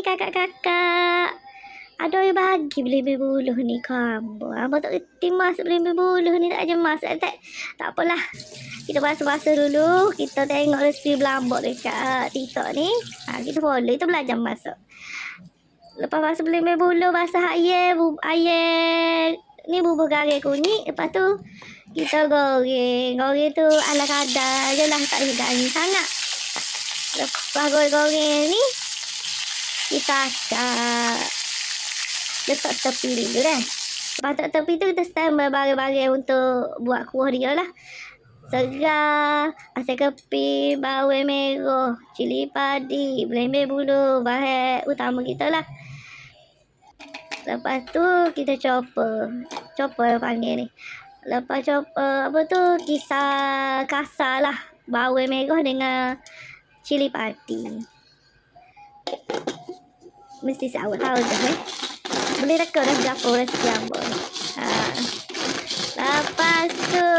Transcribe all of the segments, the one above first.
kakak-kakak. Ada yang bagi belembe buluh ni kamu. Abang tak reti masak belembe buluh ni, tak aja masak. Tak apalah. Kita basuh-basuh dulu. Kita tengok resipi belambak dekat TikTok ni. Kita follow, kita belajar masak. Lepas basuh belembe buluh, basuh air ni bubur garing kunyit. Lepas tu kita goreng. Goreng tu ala kadar je lah, tak payah garing sangat. Lepas goreng ni, kita akan letak tepi dulu dah. Lepas tak tepi tu kita standby barang-barang untuk buat kuah dia lah. Segar, asam keping, bawang merah, cili padi, belembe buluh, bahan utama kita lah. Lepas tu kita chopper panggil ni. Lepas chopper apa tu, kisar kasar lah bawang merah dengan cili padi. Mesti saya tahu dah boleh reka dah dapur resipi ambon. Lepas tu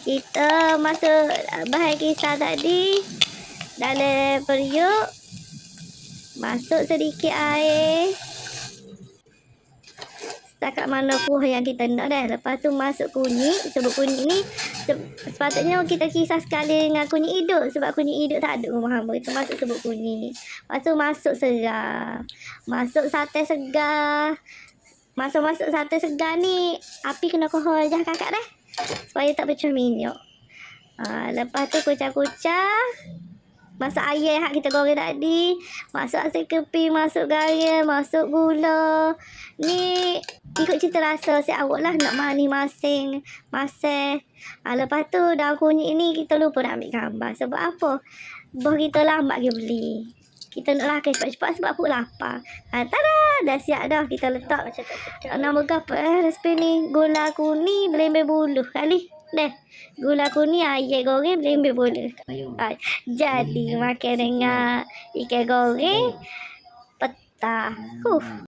kita masuk bahan kisar tadi dalam periuk. Masuk sedikit air setakat mana kuah yang kita nak dah. Lepas tu masuk kunyit. Sebab kunyit ni sepatutnya kita kisar sekali dengan kunyit hidup. Sebab kunyit hidup tak ada rumah hamba. Kita masuk sebut kunyit. Lepas tu masuk segar. Masuk sate segar. Masuk sate segar ni api kena kohol je kakak dah, supaya tak pecah minyak. Lepas tu kucah-kucah. Masuk air hak kita goreng tadi. Masuk asam keping, masuk garam, masuk gula. Ni ikut cita rasa si awak lah, nak manis masing. Lepas tu daun kunyit ni kita lupa nak ambil gambar. Sebab apa? Bos kita lambat ke beli. Kita nak lakai cepat-cepat sebab aku lapar. Tada! Dah siap dah. Kita letak nama apa resipi ni. Gula kuning, belembe buluh kali. Dah. Gula kuning, air goreng, belembe buluh. Jadi makan dengan ikan goreng petang.